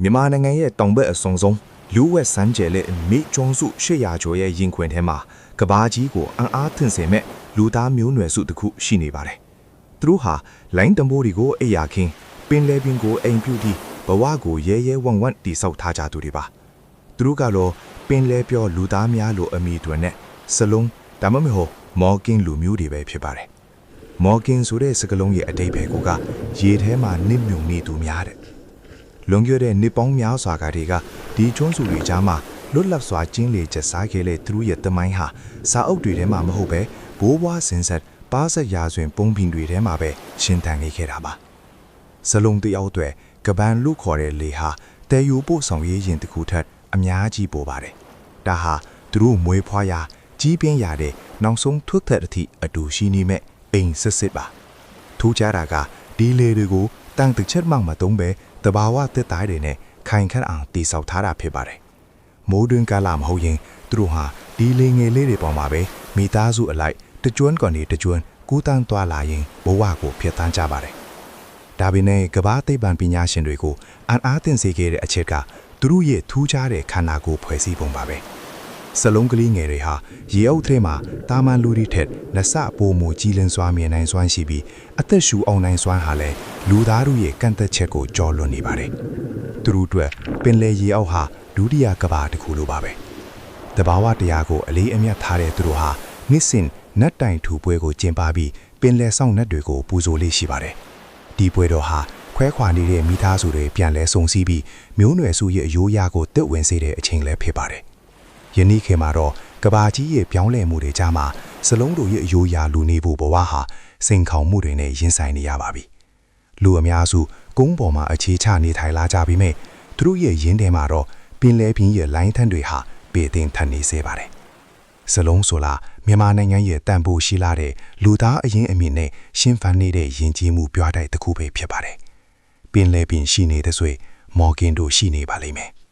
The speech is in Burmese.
မြန်မာနိုင်ငံရဲ့တောင်ဘက်အစုံလူဝက်စမ်းကျဲတဲ့မိကျွန်းစု800ကျော်ရဲ့ရင်ခွင်ထဲမှာကဘာကြီးကိုအံ့အားသင့်စေမဲ့လူသားမျိုးနွယ်စုတစ်ခုရှိနေပါတယ်။သူတို့ဟာလိုင်းတံပိုးတွေကိုအိယာခင်းပင်လယ်ပင်ကိုအိမ်ပြုပြီးဘဝကိုရဲရဲဝံ့ဝံ့တည်ဆောက်ထားကြသူတွေပါ။သူတို့ကတော့ပင်လယ်ပြောလူသားများလိုအမိတွေနဲ့စလုံးဒါမှမဟုတ်မော်ကင်းလူမျိုးတွေပဲဖြစ်ပါတယ်။မော်ကင်းဆိုတဲ့စကားလုံးရဲ့အဓိပ္ပာယ်ကရေထဲမှာနစ်မြုံနေသူများတဲ့လွန်ခဲ့တဲ့နှစ်ပေါင်းများစွာကတည်းကဒီကျွန်းစုတွေကြားမှာလွတ်လပ်စွာကျင်းလေကျစားခဲ့တဲ့သူတို့ရဲ့တမိုင်းဟာစာအုပ်တွေထဲမှာမဟုတ်ပဲဘိုးဘွားစင်ဆက်ပါဆက်ရာဇဝင်ပုံပင်တွေထဲမှာပဲရှင်းထန်နေခဲ့တာပါစလုံးတယောက်တွေကပန်လူခေါ်တဲ့လေဟာတဲယူပို့ဆောင်ရေးရင်တစ်ခုထက်အများကြီးပိုပါတယ်ဒါဟာသူတို့မွေးဖွားရာကြီးပြင်းရတဲ့နောက်ဆုံးထွတ်သက်အထိအတူရှိနေမဲ့အိမ်စစ်စစ်ပါထူးခြားတာကဒီလေတွေကိုတန်တစ်ချက်မှမတုံးပဲတဘာဝတက်တိုင်းတွေနဲ့ခိုင်ခန့်အောင်တည်ဆောက်ထားတာဖြစ်ပါတယ်။မိုးတွင်းကာလမဟုတ်ရင်သူတို့ဟာဒီလေငယ်လေးတွေပေါ်မှာပဲမိသားစုအလိုက်တကြွန်းကနေတကြွန်းကူးတန်းသွားလာရင်ဘဝကိုဖျက်ဆီးကြပါတယ်။ဒါပေမဲ့ကမ္ဘာသိပ္ပံပညာရှင်တွေကိုအံ့အားသင့်စေခဲ့တဲ့အချက်ကသူတို့ရဲ့ထူးခြားတဲ့ခန္ဓာကိုယ်ဖွဲ့စည်းပုံပါပဲ။စလုံးကလေးငယ်တွေဟာရေအုပ်ထဲမှာတာမန်လူတွေထက်လက်စပိုးမူကြီးလင်းစွာမြင်နိုင်စွမ်းရှိပြီးအသက်ရှူအောင်နိုင်စွမ်းဟာလည်းလူသားတို့ရဲ့ကန့်သက်ချက်ကိုကျော်လွန်နေပါတယ်။သူတို့အတွက်ပင်လယ်ရေအောက်ဟာဒုတိယကမ္ဘာတစ်ခုလိုပါပဲ။တဘာဝတရားကိုအလေးအမြတ်ထားတဲ့သူတို့ဟာနှစ်စဉ်နတ်တိုင်ထူပွဲကိုကျင်းပပြီးပင်လယ်ဆောင်နတ်တွေကိုပူဇော်လေးရှိပါတယ်။ဒီပွဲတော်ဟာခွဲခွာနေတဲ့မိသားစုတွေပြန်လဲဆုံစည်းပြီးမျိုးနွယ်စုရဲ့အယိုးရကိုတက်ဝင်စေတဲ့အချိန်လည်းဖြစ်ပါတယ်။ယနေ့ခေတ်မှာတော့ကဘာကြီးရဲ့ပြောင်းလဲမှုတွေကြားမှာစလုံးတို့ရဲ့အယိုးရလူနေဖို့ဘဝဟာစိန်ခေါ်မှုတွေနဲ့ရင်ဆိုင်နေရပါပြီ။လူအများစုကုန်းပေါ်မှာအခြေချနေထိုင်လာကြပြီးမြဲသူတို့ရဲ့ရင်းထဲမှာတော့ပင်လယ်ပြင်ရဲ့လိုင်းထန်းတွေဟာပေတင်ထန်နေစေပါတယ်။စလုံးဆိုလာမြန်မာနိုင်ငံရဲ့တန်ဖိုးရှိလာတဲ့လူသားအရင်းအမြစ်နဲ့ရှင်းဖန်နေတဲ့ယဉ်ကျေးမှုပြတိုက်တစ်ခုပဲဖြစ်ပါတယ်။ပင်လယ်ပြင်ရှိနေတဲ့ဆွေမော်ကင်တို့ရှိနေပါလိမ့်မယ်။